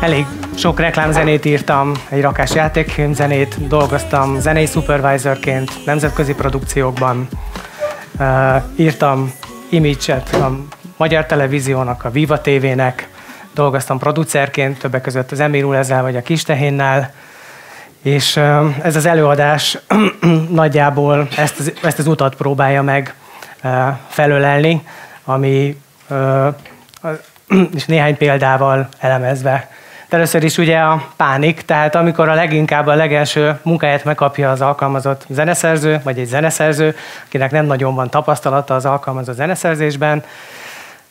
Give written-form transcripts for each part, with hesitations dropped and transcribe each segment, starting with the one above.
Elég sok reklámzenét írtam, egy rakás játékfilmzenét, dolgoztam zenei supervisorként nemzetközi produkciókban, írtam image-et a Magyar Televíziónak, a Viva TV-nek, dolgoztam producerként, többek között az Emil Ulezzel vagy a Kistehénnel, és ez az előadás nagyjából ezt az utat próbálja meg felölelni, ami és néhány példával elemezve. Először is ugye a pánik, tehát amikor a legelső munkáját megkapja az alkalmazott zeneszerző, vagy egy zeneszerző, akinek nem nagyon van tapasztalata az alkalmazott zeneszerzésben,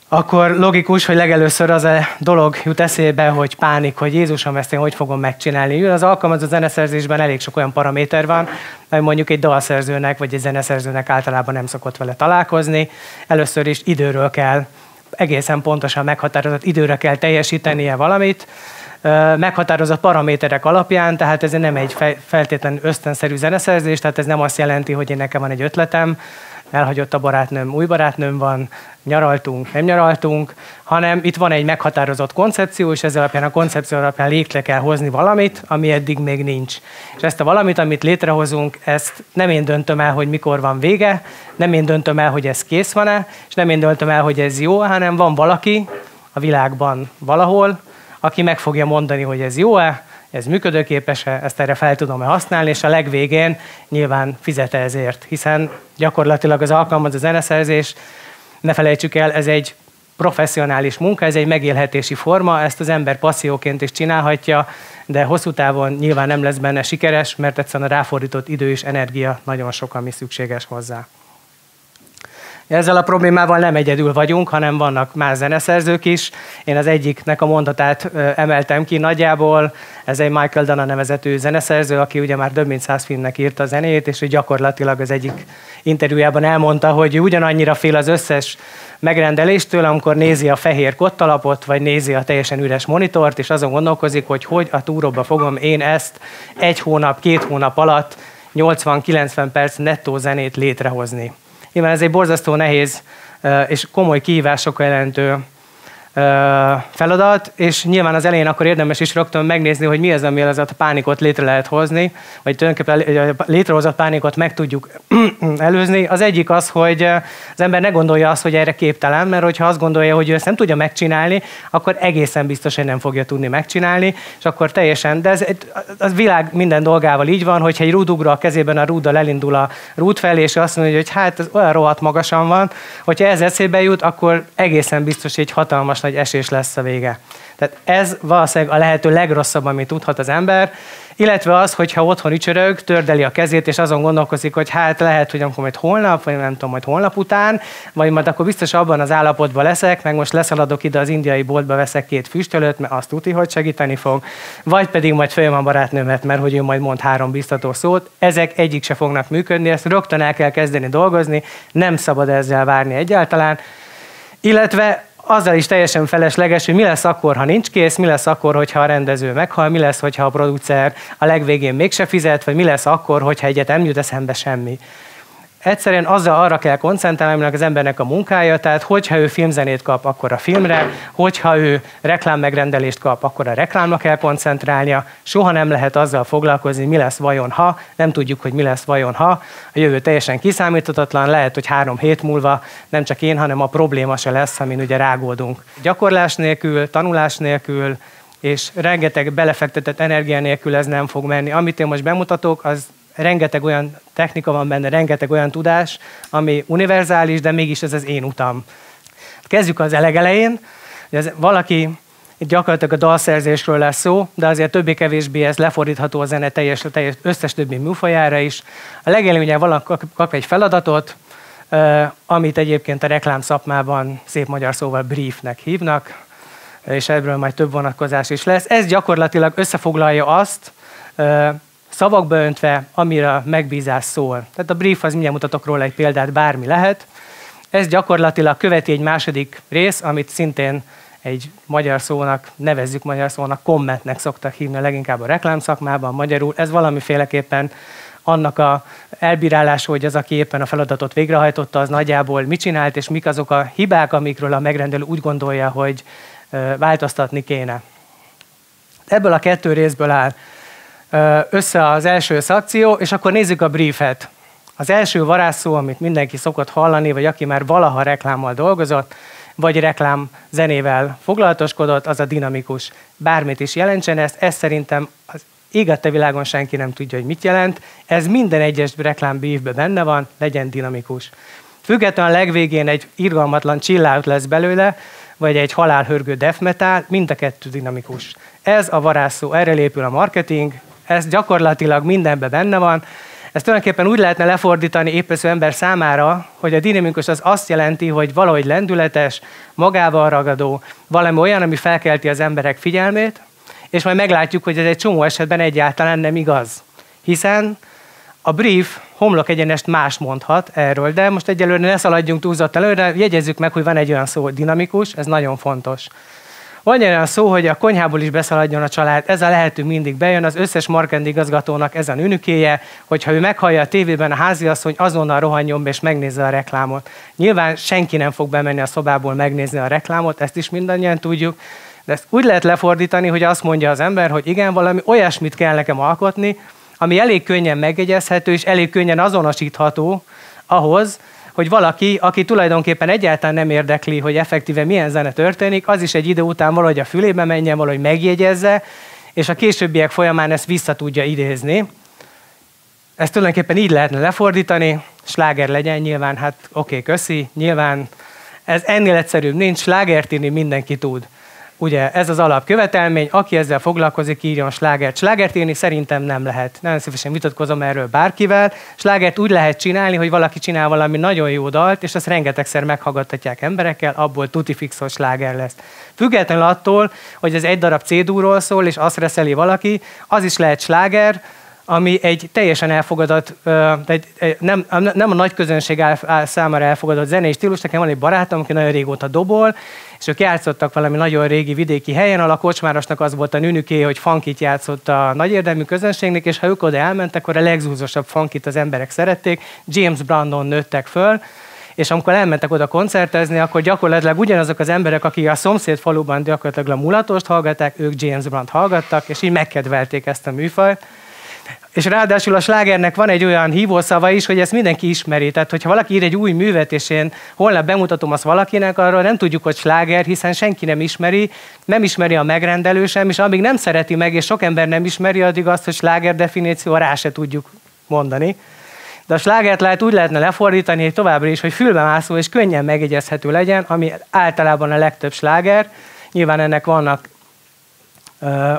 akkor logikus, hogy legelőször az a dolog jut eszébe, hogy pánik, hogy Jézusom, ezt én hogy fogom megcsinálni. Az alkalmazott zeneszerzésben elég sok olyan paraméter van, hogy mondjuk egy dalszerzőnek vagy egy zeneszerzőnek általában nem szokott vele találkozni. Először is időről kell, egészen pontosan meghatározott időre kell teljesítenie valamit, meghatározott paraméterek alapján, tehát ez nem egy feltétlenül ösztönszerű zeneszerzés, tehát ez nem azt jelenti, hogy én nekem van egy ötletem, elhagyott a barátnőm, új barátnőm van, nyaraltunk, nem nyaraltunk, hanem itt van egy meghatározott koncepció, és ezzel alapján a koncepció alapján létre kell hozni valamit, ami eddig még nincs. És ezt a valamit, amit létrehozunk, ezt nem én döntöm el, hogy mikor van vége, nem én döntöm el, hogy ez kész van-e, és nem én döntöm el, hogy ez jó, hanem van valaki a világban valahol, aki meg fogja mondani, hogy ez jó-e, ez működőképes-e, ezt erre fel tudom-e használni, és a legvégén nyilván fizet ezért, hiszen gyakorlatilag az alkalmazott zeneszerzés, ne felejtsük el, ez egy professzionális munka, ez egy megélhetési forma, ezt az ember passzióként is csinálhatja, de hosszú távon nyilván nem lesz benne sikeres, mert egyszerűen a ráfordított idő és energia nagyon sok, ami szükséges hozzá. Ezzel a problémával nem egyedül vagyunk, hanem vannak más zeneszerzők is. Én az egyiknek a mondatát emeltem ki nagyjából. Ez egy Michael Dana nevezetű zeneszerző, aki ugye már több mint 100 filmnek írta a zenét, és ő gyakorlatilag az egyik interjújában elmondta, hogy ugyanannyira fél az összes megrendeléstől, amikor nézi a fehér kottalapot, vagy nézi a teljesen üres monitort, és azon gondolkozik, hogy a túróba fogom én ezt 1 hónap, 2 hónap alatt 80-90 perc nettó zenét létrehozni. Nyilván ez egy borzasztó nehéz és komoly kihívásokkal jelentő feladat, és nyilván az elején akkor érdemes is rögtön megnézni, hogy mi az, ami az a pánikot létre lehet hozni, vagy tulajdonképpen a létrehozott pánikot meg tudjuk előzni. Az egyik az, hogy az ember ne gondolja azt, hogy erre képtelen, mert hogyha azt gondolja, hogy ő ezt nem tudja megcsinálni, akkor egészen biztos, hogy nem fogja tudni megcsinálni, és akkor teljesen, de ez a világ minden dolgával így van, hogyha egy rúdugró a kezében a rúddal elindul a rúd felé, és azt mondja, hogy hát ez olyan rohadt magasan van, hogyha ez eszébe jut, akkor egészen biztos, hogy egy hatalmas nagy esés lesz a vége. Tehát ez valószínűleg a lehető legrosszabb, amit tudhat az ember, illetve az, hogyha otthon ücsörög, tördeli a kezét, és azon gondolkozik, hogy hát lehet, hogy amikor majd holnap, vagy nem tudom, majd holnap után, vagy majd akkor biztos abban az állapotban leszek, meg most leszaladok ide az indiai boltba, veszek 2 füstölőt, mert azt tudja, hogy segíteni fog, vagy pedig majd följön a barátnőmet, mert hogy ő majd mond 3 biztató szót, ezek egyik se fognak működni, ezt rögtön el kell kezdeni dolgozni, nem szabad ezzel várni egyáltalán, illetve azzal is teljesen felesleges, hogy mi lesz akkor, ha nincs kész, mi lesz akkor, hogyha a rendező meghal, mi lesz, hogyha a producer a legvégén mégse fizet, vagy mi lesz akkor, hogyha egyet nem jut eszembe semmi. Egyszerűen arra kell koncentrálni, az embernek a munkája, tehát hogyha ő filmzenét kap, akkor a filmre, hogyha ő reklámmegrendelést kap, akkor a reklámra kell koncentrálnia, soha nem lehet azzal foglalkozni, mi lesz vajon ha, nem tudjuk, hogy mi lesz vajon ha, a jövő teljesen kiszámíthatatlan, lehet, hogy 3 hét múlva nem csak én, hanem a probléma se lesz, amin ugye rágódunk. Gyakorlás nélkül, tanulás nélkül, és rengeteg belefektetett energia nélkül ez nem fog menni. Amit én most bemutatok, az rengeteg olyan technika van benne, rengeteg olyan tudás, ami univerzális, de mégis ez az én utam. Kezdjük az legelején. Valaki, itt gyakorlatilag a dalszerzésről lesz szó, de azért többé-kevésbé ez lefordítható a zene teljes összes többi műfajára is. A legelején ugye valaki kap egy feladatot, amit egyébként a reklámszakmában szép magyar szóval briefnek hívnak, és ebből majd több vonatkozás is lesz. Ez gyakorlatilag összefoglalja azt, szavakba öntve, amire megbízás szól. Tehát a brief, az mindjárt mutatok róla egy példát, bármi lehet. Ez gyakorlatilag követi egy második rész, amit szintén egy magyar szónak, nevezzük magyar szónak, kommentnek szoktak hívni leginkább a reklámszakmában, magyarul. Ez valamiféleképpen annak a elbírálása, hogy az, aki éppen a feladatot végrehajtotta, az nagyjából mit csinált, és mik azok a hibák, amikről a megrendelő úgy gondolja, hogy változtatni kéne. Ebből a 2 részből áll össze az első szakció, és akkor nézzük a briefet. Az első varázsszó, amit mindenki szokott hallani, vagy aki már valaha reklámmal dolgozott, vagy reklám zenével foglalatoskodott, az a dinamikus. Bármit is jelentsen ez szerintem az ég adta világon senki nem tudja, hogy mit jelent. Ez minden egyes reklámbriefben benne van, legyen dinamikus. Függetlenül a legvégén egy irgalmatlan chill out lesz belőle, vagy egy halálhörgő death metal, mind a 2 dinamikus. Ez a varázsszó, erre épül a marketing, ez gyakorlatilag mindenben benne van. Ezt tulajdonképpen úgy lehetne lefordítani épesző ember számára, hogy a dinamikus az azt jelenti, hogy valahogy lendületes, magával ragadó, valami olyan, ami felkelti az emberek figyelmét, és majd meglátjuk, hogy ez egy csomó esetben egyáltalán nem igaz. Hiszen a brief homlok egyenest más mondhat erről, de most egyelőre ne szaladjunk túlzottan előre, jegyezzük meg, hogy van egy olyan szó, hogy dinamikus, ez nagyon fontos. Van olyan szó, hogy a konyhából is beszaladjon a család, ez a lehető mindig bejön, az összes marketingigazgatónak ez a nünükéje, hogyha ő meghallja a tévében a háziasszony, azonnal rohanjon be és megnézze a reklámot. Nyilván senki nem fog bemenni a szobából megnézni a reklámot, ezt is mindannyian tudjuk, de ezt úgy lehet lefordítani, hogy azt mondja az ember, hogy igen, valami olyasmit kell nekem alkotni, ami elég könnyen megjegyezhető és elég könnyen azonosítható ahhoz, hogy valaki, aki tulajdonképpen egyáltalán nem érdekli, hogy effektíve milyen zene történik, az is egy idő után valahogy a fülébe menjen, valahogy megjegyezze, és a későbbiek folyamán ezt vissza tudja idézni. Ezt tulajdonképpen így lehetne lefordítani, sláger legyen nyilván, hát oké, köszi, nyilván ez ennél egyszerűbb nincs, slágert írni mindenki tud. Ugye ez az alapkövetelmény, aki ezzel foglalkozik, írjon slágert. Slágert írni szerintem nem lehet. Nagyon szívesen vitatkozom erről bárkivel. Slágert úgy lehet csinálni, hogy valaki csinál valami nagyon jó dalt, és azt rengetegszer meghallgattatják emberekkel, abból tuti fixos sláger lesz. Függetlenül attól, hogy ez egy darab C-dúról szól, és azt reszeli valaki, az is lehet sláger, ami egy teljesen elfogadott, nem a nagy közönség számára elfogadott zenei stílus. Nekem van egy barátom, aki nagyon régóta dobol, és ők játszottak valami nagyon régi vidéki helyen, a kocsmárosnak az volt a nünüké, hogy funkit játszott a nagy érdemű közönségnek, és ha ők oda elmentek, akkor a legzúzosabb funkit az emberek szerették, James Brandon nőttek föl, és amikor elmentek oda koncertezni, akkor gyakorlatilag ugyanazok az emberek, akik a szomszéd faluban gyakorlatilag a mulatost hallgatták, ők James Brand hallgattak, és így megkedvelték ezt a műfajt. És ráadásul a slágernek van egy olyan hívószava is, hogy ezt mindenki ismeri. Tehát, hogyha valaki ír egy új művet, és én holnap bemutatom azt valakinek, arról nem tudjuk, hogy sláger, hiszen senki nem ismeri a megrendelő sem, és amíg nem szereti meg, és sok ember nem ismeri, addig azt, hogy sláger definíció rá se tudjuk mondani. De a slágert lehet úgy lehetne lefordítani, hogy továbbra is, hogy fülbemászó és könnyen megjegyezhető legyen, ami általában a legtöbb sláger. Nyilván ennek vannak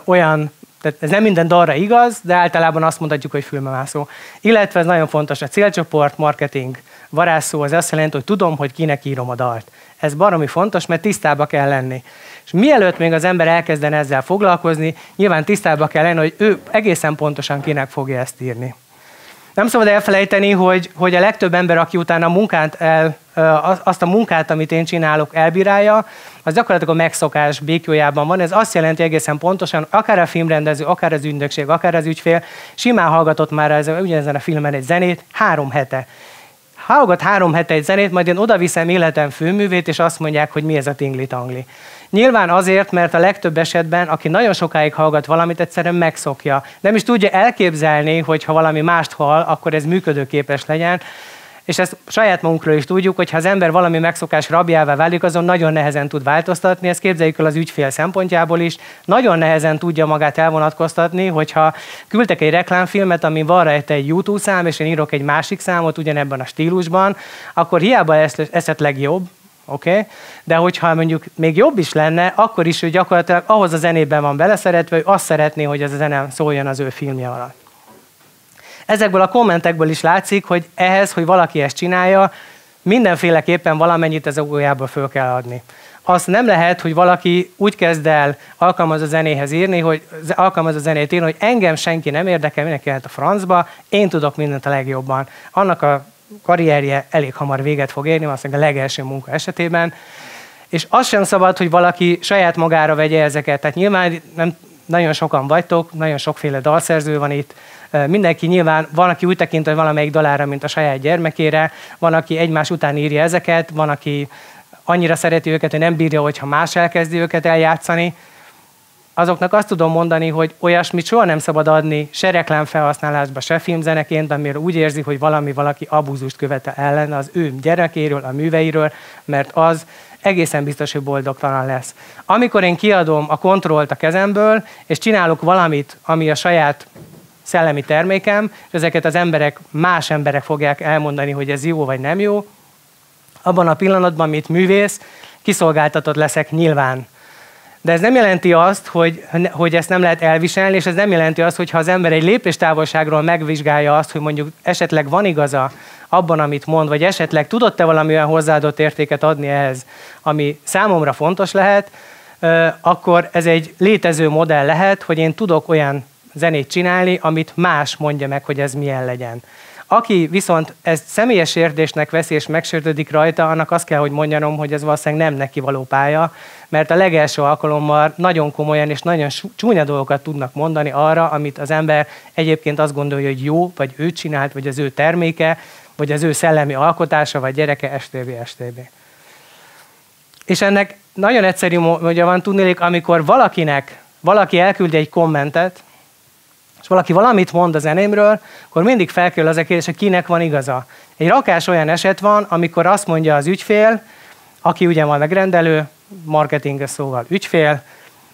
olyan, tehát ez nem minden dalra igaz, de általában azt mondhatjuk, hogy fülbemászó. Illetve ez nagyon fontos, a célcsoport, marketing, varázsszó, az azt jelenti, hogy tudom, hogy kinek írom a dalt. Ez baromi fontos, mert tisztába kell lenni. És mielőtt még az ember elkezdene ezzel foglalkozni, nyilván tisztába kell lenni, hogy ő egészen pontosan kinek fogja ezt írni. Nem szabad elfelejteni, hogy a legtöbb ember, aki utána azt a munkát, amit én csinálok, elbírálja, az gyakorlatilag a megszokás békjójában van. Ez azt jelenti egészen pontosan, akár a filmrendező, akár az ügynökség, akár az ügyfél, simán hallgatott már ugyanezen a filmen egy zenét 3 hete. Hallgat 3 hete egy zenét, majd én odaviszem életem főművét, és azt mondják, hogy mi ez a tingli-tangli. Nyilván azért, mert a legtöbb esetben, aki nagyon sokáig hallgat valamit, egyszerűen megszokja. Nem is tudja elképzelni, hogy ha valami mást hall, akkor ez működőképes legyen. És ezt saját magunkról is tudjuk, hogy ha az ember valami megszokás rabjává válik, azon nagyon nehezen tud változtatni. Ezt képzeljük el az ügyfél szempontjából is. Nagyon nehezen tudja magát elvonatkoztatni, hogyha küldtek egy reklámfilmet, ami van rajta egy YouTube szám, és én írok egy másik számot ugyanebben a stílusban, akkor hiába esetleg jobb, oké? De hogyha mondjuk még jobb is lenne, akkor is ő gyakorlatilag ahhoz a zenében van beleszeretve, hogy azt szeretné, hogy ez a zene szóljon az ő filmje alatt. Ezekből a kommentekből is látszik, hogy ehhez, hogy valaki ezt csinálja, mindenféleképpen valamennyit az ójából föl kell adni. Azt nem lehet, hogy valaki úgy kezd el alkalmazó zenéhez írni, hogy alkalmazó zenét írni, hogy engem senki nem érdekel, mindenki lehet a francba, én tudok mindent a legjobban. Annak a karrierje elég hamar véget fog érni, valószínűleg a legelső munka esetében. És az sem szabad, hogy valaki saját magára vegye ezeket. Tehát nyilván nem nagyon sokan vagytok, nagyon sokféle dalszerző van itt. Mindenki nyilván, van, aki úgy tekint, hogy valamelyik dalára, mint a saját gyermekére, van, aki egymás után írja ezeket, van, aki annyira szereti őket, hogy nem bírja, hogyha más elkezdi őket eljátszani. azoknak azt tudom mondani, hogy olyasmit soha nem szabad adni se reklámfelhasználásba, se filmzeneként, amiről úgy érzi, hogy valaki abúzust követel ellen az ő gyerekéről, a műveiről, mert az egészen biztos, hogy boldogtalan lesz. Amikor én kiadom a kontrollt a kezemből, és csinálok valamit, ami a saját szellemi termékem, és ezeket az más emberek fogják elmondani, hogy ez jó vagy nem jó, abban a pillanatban, mint művész, kiszolgáltatott leszek nyilván. De ez nem jelenti azt, hogy ezt nem lehet elviselni, és ez nem jelenti azt, hogy ha az ember egy lépéstávolságról megvizsgálja azt, hogy mondjuk esetleg van igaza abban, amit mond, vagy esetleg tudott-e valami olyan hozzáadott értéket adni ehhez, ami számomra fontos lehet, akkor ez egy létező modell lehet, hogy én tudok olyan zenét csinálni, amit más mondja meg, hogy ez milyen legyen. Aki viszont ezt személyes érzésnek veszi és megsértődik rajta, annak azt kell, hogy mondjanom, hogy ez valószínűleg nem neki való pálya, mert a legelső alkalommal nagyon komolyan és nagyon csúnya dolgokat tudnak mondani arra, amit az ember egyébként azt gondolja, hogy jó, vagy ő csinált, vagy az ő terméke, vagy az ő szellemi alkotása, vagy gyereke, stb. És ennek nagyon egyszerű módja van, tudnélik, amikor valaki elküld egy kommentet, és valaki valamit mond a zenémről, akkor mindig felkerül az a kérdés, hogy kinek van igaza. Egy rakás olyan eset van, amikor azt mondja az ügyfél, aki ugye van megrendelő, marketinges szóval ügyfél,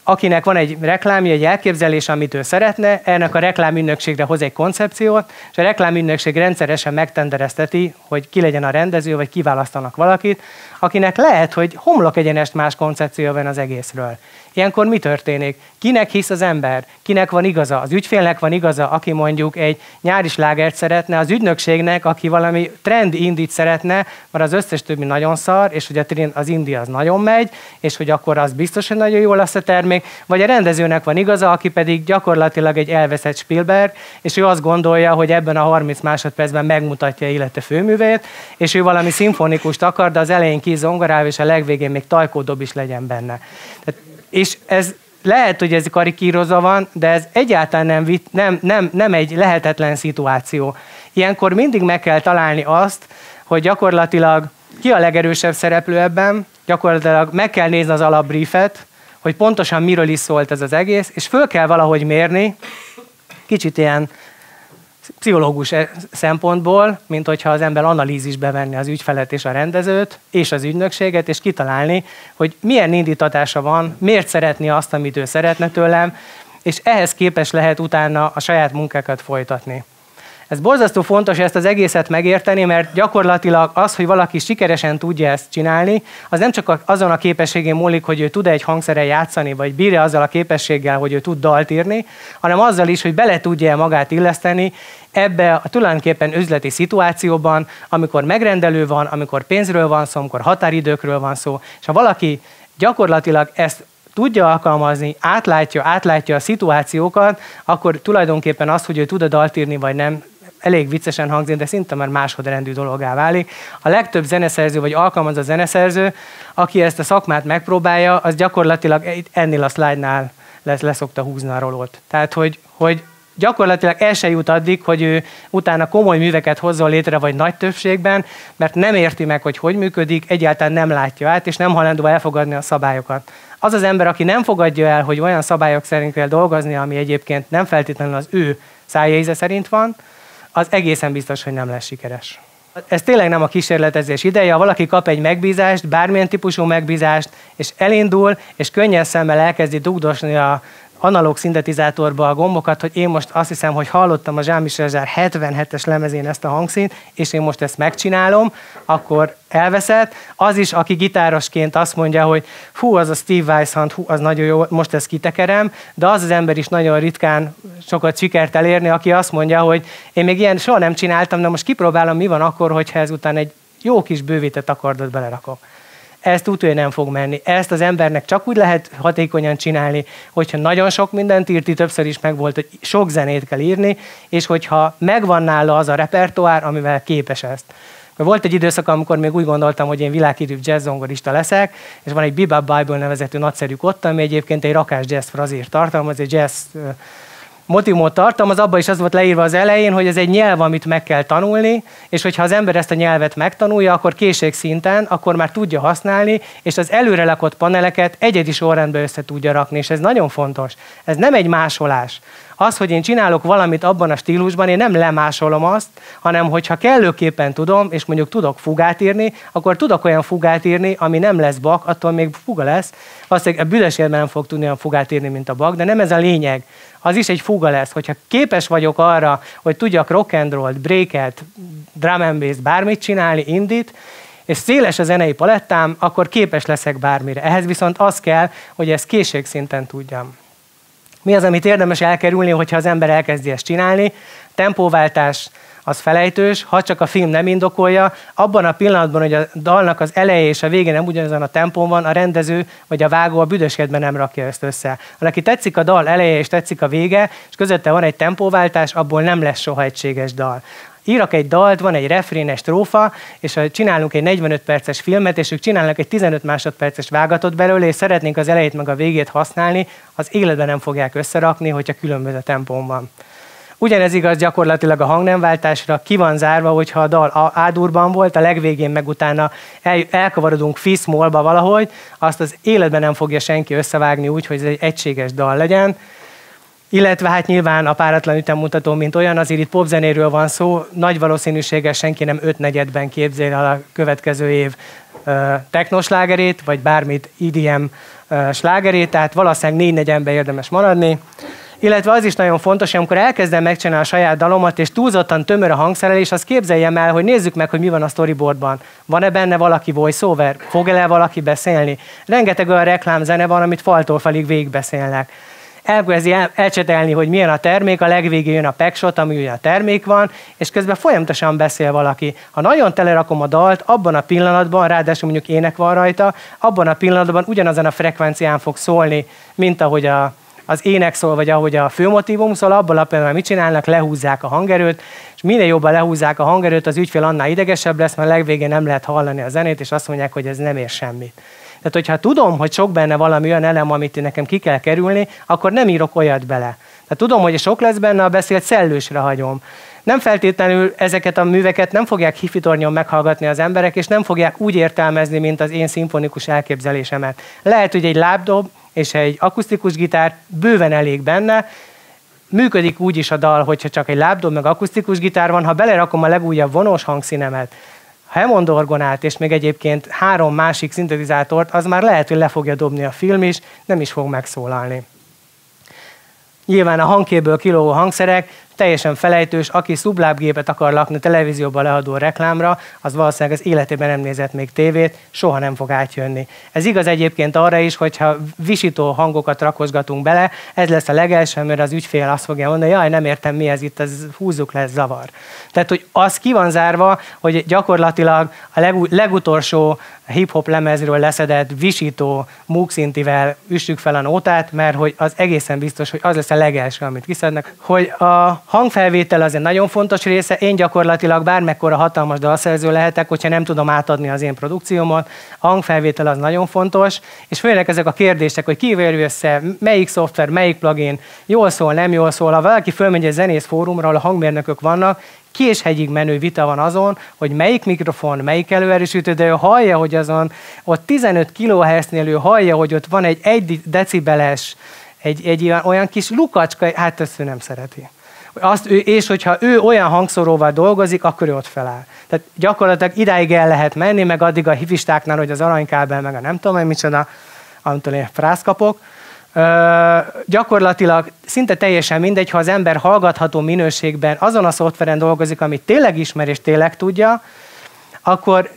akinek van egy reklámja, egy elképzelés, amit ő szeretne, ennek a reklámügynökségre hoz egy koncepciót, és a reklámügynökség rendszeresen megtenderezteti, hogy ki legyen a rendező, vagy kiválasztanak valakit, akinek lehet, hogy homlok egyenest más koncepciója van az egészről. Ilyenkor mi történik? Kinek hisz az ember? Kinek van igaza? Az ügyfélnek van igaza, aki mondjuk egy nyári slágert szeretne, az ügynökségnek, aki valami trend indit szeretne, mert az összes többi nagyon szar, és hogy az indi az nagyon megy, és hogy akkor az biztos, hogy nagyon jó lesz a termék, vagy a rendezőnek van igaza, aki pedig gyakorlatilag egy elveszett Spielberg, és ő azt gondolja, hogy ebben a 30 másodpercben megmutatja élete főművét, és ő valami szimfonikust akar, de az elején zongorával, és a legvégén még tajkódob is legyen benne. És ez lehet, hogy ez karikírozva van, de ez egyáltalán nem egy lehetetlen szituáció. Ilyenkor mindig meg kell találni azt, hogy gyakorlatilag ki a legerősebb szereplő ebben, gyakorlatilag meg kell nézni az alapbriefet, hogy pontosan miről is szólt ez az egész, és föl kell valahogy mérni, kicsit ilyen pszichológus szempontból, mint hogyha az ember analízisbe venni az ügyfelet és a rendezőt, és az ügynökséget, és kitalálni, hogy milyen indítatása van, miért szeretné azt, amit ő szeretne tőlem, és ehhez képes lehet utána a saját munkákat folytatni. Ez borzasztó fontos ezt az egészet megérteni, mert gyakorlatilag az, hogy valaki sikeresen tudja ezt csinálni, az nem csak azon a képességén múlik, hogy ő tud egy hangszeren játszani, vagy bírja azzal a képességgel, hogy ő tud dalt írni, hanem azzal is, hogy bele tudja magát illeszteni ebbe a tulajdonképpen üzleti szituációban, amikor megrendelő van, amikor pénzről van szó, amikor határidőkről van szó, és ha valaki gyakorlatilag ezt tudja alkalmazni, átlátja a szituációkat, akkor tulajdonképpen az, hogy ő tud a dalt írni, vagy nem, elég viccesen hangzik, de szinte már másodrendű dologgá válik. A legtöbb zeneszerző, vagy alkalmazott zeneszerző, aki ezt a szakmát megpróbálja, az gyakorlatilag ennél a szlájdnál leszokta húzni a rolót. Tehát, hogy gyakorlatilag el se jut addig, hogy ő utána komoly műveket hozzon létre, vagy nagy többségben, mert nem érti meg, hogy működik, egyáltalán nem látja át, és nem hajlandó elfogadni a szabályokat. Az az ember, aki nem fogadja el, hogy olyan szabályok szerint kell dolgozni, ami egyébként nem feltétlenül az ő szájéze szerint van, az egészen biztos, hogy nem lesz sikeres. Ez tényleg nem a kísérletezés ideje, ha valaki kap egy megbízást, bármilyen típusú megbízást, és elindul, és könnyes szemmel elkezdi dugdosni a analóg szintetizátorba a gombokat, hogy én most azt hiszem, hogy hallottam a Jean-Michel Jarre 77-es lemezén ezt a hangszínt, és én most ezt megcsinálom, akkor elveszett. Az is, aki gitárosként azt mondja, hogy hú, az a Steve Weishand, hú, az nagyon jó, most ezt kitekerem, de az ember is nagyon ritkán sokat sikert elérni, aki azt mondja, hogy én még ilyen soha nem csináltam, de most kipróbálom, mi van akkor, hogyha ezután egy jó kis bővített akkordot belerakok. Ezt útja nem fog menni. Ezt az embernek csak úgy lehet hatékonyan csinálni, hogyha nagyon sok mindent írt, többször is megvolt, hogy sok zenét kell írni, és hogyha megvan nála az a repertoár, amivel képes ezt. Volt egy időszak, amikor még úgy gondoltam, hogy én világhírű jazz-zongorista leszek, és van egy Bebop Bible nevezetű nagyszerű kotta, ami egyébként egy rakás jazz frazírt tartalmaz, egy jazz motivumot tartalmaz, abban is az volt leírva az elején, hogy ez egy nyelv, amit meg kell tanulni, és hogyha az ember ezt a nyelvet megtanulja, akkor készségszinten, akkor már tudja használni, és az előre lakott paneleket egyedi sorrendbe össze tudja rakni, és ez nagyon fontos. Ez nem egy másolás. Az, hogy én csinálok valamit abban a stílusban, én nem lemásolom azt, hanem hogyha kellőképpen tudom, és mondjuk tudok fugát írni, akkor tudok olyan fugát írni, ami nem lesz bak, attól még fuga lesz. Valószínűleg a büdös életben nem fog tudni olyan fugát írni, mint a bak, de nem ez a lényeg. Az is egy fuga lesz. Hogyha képes vagyok arra, hogy tudjak rock and roll, breaket, drum and bass, bármit csinálni, indit, és széles a zenei palettám, akkor képes leszek bármire. Ehhez viszont az kell, hogy ezt készségszinten tudjam. Mi az, amit érdemes elkerülni, hogyha az ember elkezdi ezt csinálni? Tempóváltás az felejtős, ha csak a film nem indokolja, abban a pillanatban, hogy a dalnak az eleje és a vége nem ugyanazon a tempón van, a rendező vagy a vágó a büdöskedben nem rakja ezt össze. Ha neki tetszik a dal eleje és tetszik a vége, és közötte van egy tempóváltás, abból nem lesz soha egységes dal. Írok egy dalt, van egy refrén, egy strófa, és csinálunk egy 45 perces filmet, és ők csinálnak egy 15 másodperces vágatot belőle, és szeretnénk az elejét meg a végét használni, az életben nem fogják összerakni, hogyha különböző tempón van. Ugyanez igaz gyakorlatilag a hangnemváltásra, ki van zárva, hogyha a dal A-durban volt, a legvégén meg utána elkavarodunk fi-mollba valahogy, azt az életben nem fogja senki összevágni úgy, hogy ez egy egységes dal legyen. Illetve hát nyilván a páratlan ütemmutató, mint olyan, azért itt popzenéről van szó, nagy valószínűséggel senki nem 5/4-ben képzel el a következő év technoslágerét, vagy bármit EDM slágerét, tehát valószínűleg 4/4-ben érdemes maradni. Illetve az is nagyon fontos, hogy amikor elkezdem megcsinálni a saját dalomat, és túlzottan tömör a hangszerelés, azt képzeljem el, hogy nézzük meg, hogy mi van a storyboardban. Van-e benne valaki voice-over? Fog-e valaki beszélni? Rengeteg olyan reklámzene van, amit faltól falig végigbeszélnek. Elkezdi elcsetelni, hogy milyen a termék, a legvégén jön a packshot, ami ugye a termék van, és közben folyamatosan beszél valaki. Ha nagyon telerakom a dalt, abban a pillanatban, ráadásul mondjuk ének van rajta, abban a pillanatban ugyanazon a frekvencián fog szólni, mint ahogy az ének szól, vagy ahogy a főmotívum szól, abban a pillanatban mit csinálnak, lehúzzák a hangerőt, és minél jobban lehúzzák a hangerőt, az ügyfél annál idegesebb lesz, mert a legvégén nem lehet hallani a zenét, és azt mondják, hogy ez nem ér semmit. Tehát, hogyha tudom, hogy sok benne valami olyan elem, amit nekem ki kell kerülni, akkor nem írok olyat bele. Tehát tudom, hogy sok lesz benne, a beszélt szellősre hagyom. Nem feltétlenül ezeket a műveket nem fogják hifitornyon meghallgatni az emberek, és nem fogják úgy értelmezni, mint az én szimfonikus elképzelésemet. Lehet, hogy egy lábdob és egy akusztikus gitár bőven elég benne, működik úgy is a dal, hogyha csak egy lábdob meg akusztikus gitár van, ha belerakom a legújabb vonós hangszínemet, Hammond orgonát, és még egyébként 3 másik szintetizátort, az már lehet, hogy le fogja dobni a film is, nem is fog megszólalni. Nyilván a hangképből kilógó hangszerek, teljesen felejtős, aki szublábgépet akar lakni televízióba leadó reklámra, az valószínűleg az életében nem nézett még tévét, soha nem fog átjönni. Ez igaz egyébként arra is, hogyha visító hangokat rakosgatunk bele, ez lesz a legelső, mert az ügyfél azt fogja mondani, jaj, nem értem mi ez itt, ez húzzuk le, ez zavar. Tehát, hogy az ki van zárva, hogy gyakorlatilag a legutolsó hip-hop lemezről leszedett visító múkszintivel üssük fel a nótát, mert hogy az egészen biztos, hogy az lesz a legelső, amit kiszednek. Hogy a hangfelvétel az egy nagyon fontos része, én gyakorlatilag bármekkora hatalmas dalszerző lehetek, hogyha nem tudom átadni az én produkciómat, a hangfelvétel az nagyon fontos, és főleg ezek a kérdések, hogy ki veri össze, melyik szoftver, melyik plugin, jól szól, nem jól szól, ha valaki fölmegy egy zenész fórumra, ahol a hangmérnökök vannak, késhegyig menő vita van azon, hogy melyik mikrofon, melyik előerősítő, de ő hallja, hogy azon ott 15 kHz-nél ő hallja, hogy ott van egy 1 decibeles, egy olyan kis lukacska, hát ezt ő nem szereti. És hogyha ő olyan hangszóróval dolgozik, akkor ő ott feláll. Tehát gyakorlatilag idáig el lehet menni, meg addig a hifistáknál, hogy az aranykábel, meg a nem tudom, hogy micsoda, amitől én frász kapok. Gyakorlatilag szinte teljesen mindegy, ha az ember hallgatható minőségben azon a szoftveren dolgozik, amit tényleg ismer és tényleg tudja, akkor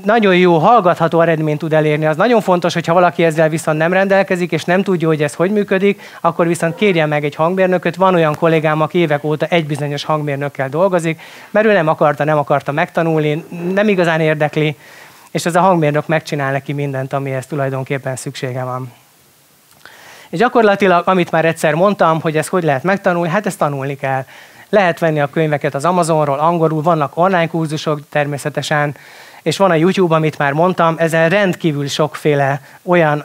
nagyon jó hallgatható eredményt tud elérni. Az nagyon fontos, hogyha valaki ezzel viszont nem rendelkezik, és nem tudja, hogy ez hogy működik, akkor viszont kérje meg egy hangmérnököt. Van olyan kollégám, aki évek óta egy bizonyos hangmérnökkel dolgozik, mert ő nem akarta megtanulni, nem igazán érdekli, és ez a hangmérnök megcsinál neki mindent, amihez tulajdonképpen szüksége van. És gyakorlatilag, amit már egyszer mondtam, hogy ezt hogy lehet megtanulni, hát ezt tanulni kell. Lehet venni a könyveket az Amazonról, angolul, vannak online kurzusok természetesen, és van a YouTube, amit már mondtam, ezen rendkívül sokféle olyan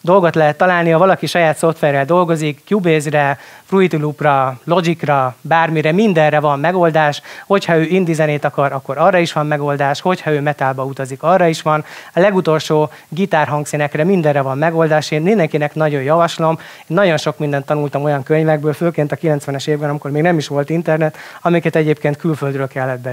dolgot lehet találni, ha valaki saját szoftverrel dolgozik, Cubase-re, Fruity Loop-ra, Logic-ra, bármire, mindenre van megoldás. Hogyha ő indie zenét akar, akkor arra is van megoldás, hogyha ő metalba utazik, arra is van. A legutolsó gitárhangszínekre mindenre van megoldás. Én mindenkinek nagyon javaslom. Én nagyon sok mindent tanultam olyan könyvekből, főként a 90-es évben, amikor még nem is volt internet, amiket egyébként külföldről kellett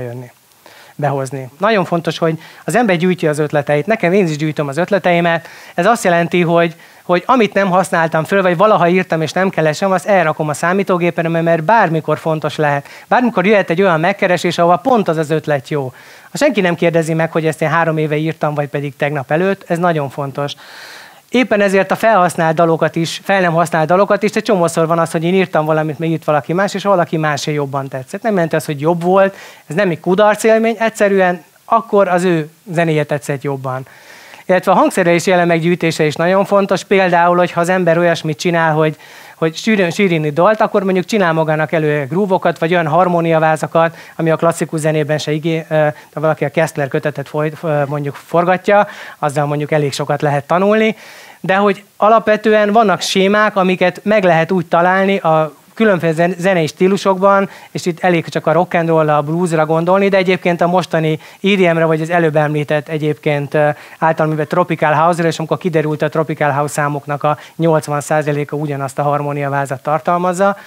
behozni. Nagyon fontos, hogy az ember gyűjti az ötleteit. Nekem én is gyűjtöm az ötleteimet. Ez azt jelenti, hogy amit nem használtam föl, vagy valaha írtam és nem keresem, azt elrakom a számítógépemre, mert bármikor fontos lehet. Bármikor jöhet egy olyan megkeresés, ahol pont az ötlet jó. Ha senki nem kérdezi meg, hogy ezt én 3 éve írtam, vagy pedig tegnap előtt, ez nagyon fontos. Éppen ezért a felhasznált dalokat is, fel nem használt dalokat is, egy csomószor van az, hogy én írtam valamit, még írt valaki más, és valaki másé jobban tetszett. Nem jelenti az, hogy jobb volt, ez nem egy kudarc élmény, egyszerűen akkor az ő zenéje tetszett jobban. Illetve a hangszerelés jellemeggyűjtése is nagyon fontos, például, hogyha az ember olyasmit csinál, hogy sűrűni dalt, akkor mondjuk csinál magának elő grúvokat, vagy olyan harmóniavázakat, ami a klasszikus zenében se de valaki a Kessler kötetet mondjuk forgatja, azzal mondjuk elég sokat lehet tanulni, de hogy alapvetően vannak sémák, amiket meg lehet úgy találni a különféle zenei stílusokban, és itt elég csak a rock and roll, a bluesra gondolni, de egyébként a mostani EDM-re, vagy az előbb említett egyébként általam művelt Tropical House-ra, és amikor kiderült a Tropical House számoknak a 80%-a ugyanazt a harmóniavázat tartalmazza.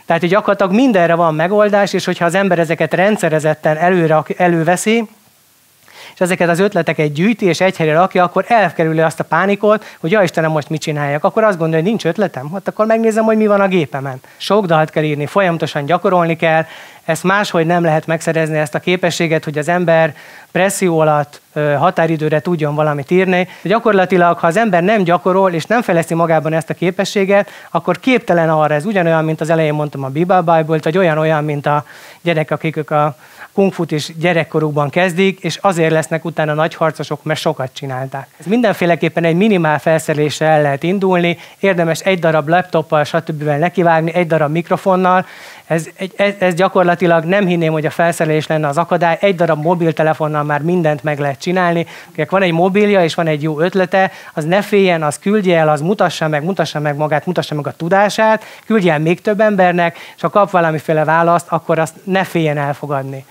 Tehát így gyakorlatilag mindenre van megoldás, és hogyha az ember ezeket rendszerezetten előveszi, és ezeket az ötleteket gyűjti, és egy helyre rakja, akkor elkerüli azt a pánikot, hogy ja Istenem, most mit csináljak. Akkor azt gondolja, hogy nincs ötletem, hát akkor megnézem, hogy mi van a gépemen. Sok dalt kell írni, folyamatosan gyakorolni kell, ezt máshogy nem lehet megszerezni, ezt a képességet, hogy az ember presszió alatt határidőre tudjon valamit írni. Gyakorlatilag, ha az ember nem gyakorol, és nem fejleszti magában ezt a képességet, akkor képtelen arra. Ez ugyanolyan, mint az elején mondtam a Bible-t, vagy olyan, mint a gyerek, akik a kungfut is gyerekkorukban kezdik, és azért lesznek utána nagy harcosok, mert sokat csinálták. Ez mindenféleképpen egy minimál felszereléssel el lehet indulni, érdemes egy darab laptoppal, stb. Nekivágni, egy darab mikrofonnal. Ez gyakorlatilag nem hinném, hogy a felszerelés lenne az akadály. Egy darab mobiltelefonnal már mindent meg lehet csinálni. Akinek van egy mobilja és van egy jó ötlete, az ne féljen, az küldje el, az mutassa meg magát, mutassa meg a tudását, küldje el még több embernek, és ha kap valamiféle választ, akkor azt ne féljen elfogadni.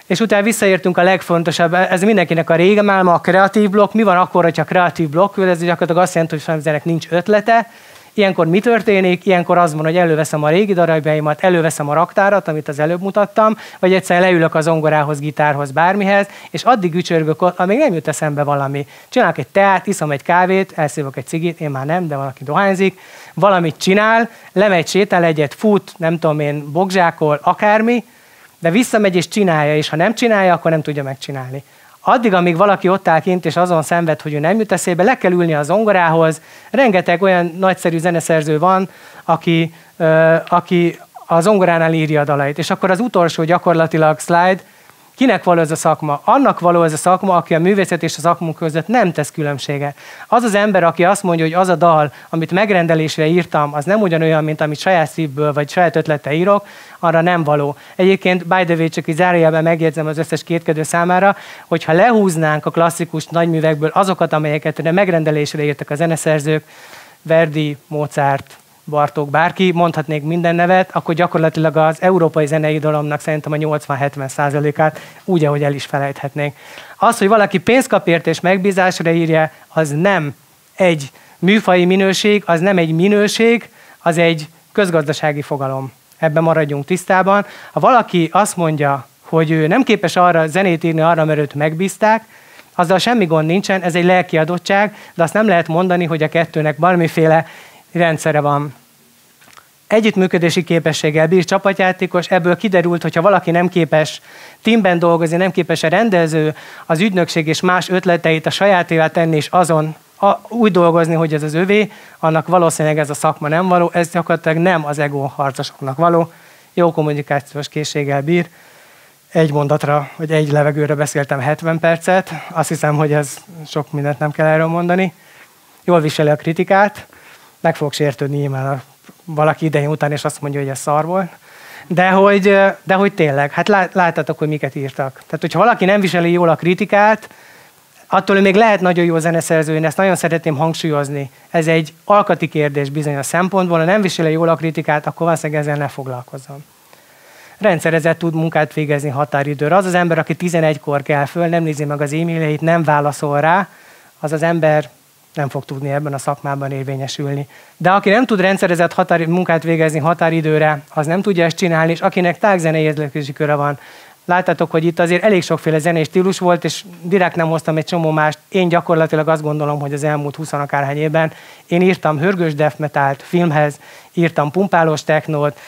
És utána visszaértünk a legfontosabb, ez mindenkinek a régi álma, a kreatív blokk. Mi van akkor, hogyha kreatív blokk, ez gyakorlatilag azt jelenti, hogy az nincs ötlete. Ilyenkor mi történik? Ilyenkor az van, hogy előveszem a régi darabjaimat, előveszem a raktárat, amit az előbb mutattam, vagy egyszerűen leülök a zongorához, gitárhoz, bármihez, és addig ücsörgök ott, amíg nem jut eszembe valami. Csinálok egy teát, iszom egy kávét, elszívok egy cigit, én már nem, de valaki dohányzik, valamit csinál, lemegy, sétál egyet, fut, nem tudom én, bokzsákol, akármi, de visszamegy és csinálja, és ha nem csinálja, akkor nem tudja megcsinálni. Addig, amíg valaki ott áll kint, és azon szenved, hogy ő nem jut eszébe, le kell ülni a zongorához. Rengeteg olyan nagyszerű zeneszerző van, aki a zongoránál írja a dalait. És akkor az utolsó gyakorlatilag slide, kinek való ez a szakma? Annak való ez a szakma, aki a művészet és a szakmunk között nem tesz különbséget. Az az ember, aki azt mondja, hogy az a dal, amit megrendelésre írtam, az nem ugyanolyan, mint amit saját szívből vagy saját ötlettel írok, arra nem való. Egyébként, by the way, csak így zárójelben megjegyzem az összes kétkedő számára, hogyha lehúznánk a klasszikus nagyművekből azokat, amelyeket megrendelésre írtak a zeneszerzők, Verdi, Mozart, Bartók, bárki, mondhatnék minden nevet, akkor gyakorlatilag az európai zenei dalomnak szerintem a 80-70%-át úgy, ahogy el is felejthetnénk. Az, hogy valaki pénzt kap érte és megbízásra írja, az nem egy műfaji minőség, az nem egy minőség, az egy közgazdasági fogalom. Ebben maradjunk tisztában. Ha valaki azt mondja, hogy ő nem képes arra zenét írni arra, mert őt megbízták, azzal semmi gond nincsen, ez egy lelki adottság, de azt nem lehet mondani, hogy a kettőnek valamiféle rendszere van. Együttműködési képességgel bír csapatjátékos, ebből kiderült, hogyha valaki nem képes teamben dolgozni, nem képes a rendező, az ügynökség és más ötleteit a sajátévá tenni, és azon úgy dolgozni, hogy ez az övé, annak valószínűleg ez a szakma nem való, ez gyakorlatilag nem az ego harcosoknak való, jó kommunikációs készséggel bír. Egy mondatra, vagy egy levegőre beszéltem 70 percet, azt hiszem, hogy ez sok mindent nem kell erről mondani. Jól viseli a kritikát, meg fog sértődni nyilván valaki idején után, és azt mondja, hogy ez szar volt. De hogy tényleg, hát láttátok, hogy miket írtak. Tehát, hogyha valaki nem viseli jól a kritikát, attól még lehet nagyon jó zeneszerző, én ezt nagyon szeretném hangsúlyozni. Ez egy alkati kérdés bizonyos szempontból, ha nem viseli jól a kritikát, akkor valószínűleg ezzel ne foglalkozzon. Rendszerezett tud munkát végezni határidőre. Az az ember, aki 11-kor kell föl, nem nézi meg az e-mailjeit, nem válaszol rá, az az ember nem fog tudni ebben a szakmában érvényesülni. De aki nem tud rendszerezett munkát végezni határidőre, az nem tudja ezt csinálni, és akinek tágzenei érdeklődési köre van. Láttátok, hogy itt azért elég sokféle zenés stílus volt, és direkt nem hoztam egy csomó mást. Én gyakorlatilag azt gondolom, hogy az elmúlt 20 akárhány évben én írtam hörgős death metalt filmhez, írtam pumpálós technót,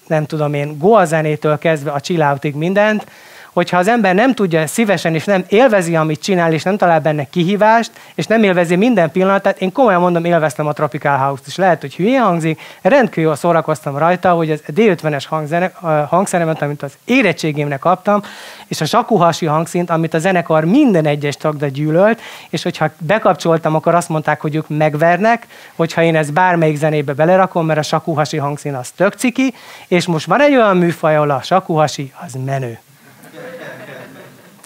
nem tudom én, goa zenétől kezdve a chill outig mindent, hogyha az ember nem tudja szívesen, és nem élvezi, amit csinál, és nem talál benne kihívást, és nem élvezi minden pillanatát, én komolyan mondom, élveztem a Tropical House-t is. Lehet, hogy hülyén hangzik, rendkívül jól szórakoztam rajta, hogy az D50-es hangszeremet, amit az érettségémnek kaptam, és a sakuhasi hangszint, amit a zenekar minden egyes tagda gyűlölt, és hogyha bekapcsoltam, akkor azt mondták, hogy ők megvernek, hogyha én ezt bármelyik zenébe belerakom, mert a sakuhasi hangszín az tök ciki, és most van egy olyan műfaj, ahol a sakuhasi az menő.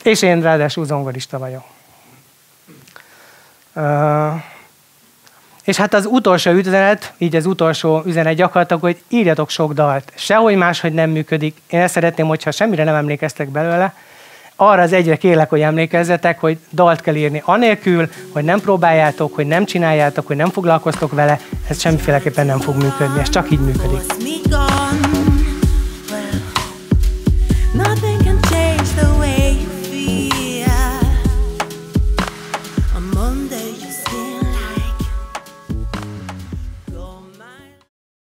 És én ráadásul zongorista vagyok. És hát az utolsó üzenet, így az utolsó üzenet gyakorlatilag, hogy írjatok sok dalt. Sehogy máshogy nem működik. Én ezt szeretném, hogyha semmire nem emlékeztek belőle, arra az egyre kérlek, hogy emlékezzetek, hogy dalt kell írni anélkül, hogy nem próbáljátok, hogy nem csináljátok, hogy nem foglalkoztok vele, ez semmiféleképpen nem fog működni, ez csak így működik.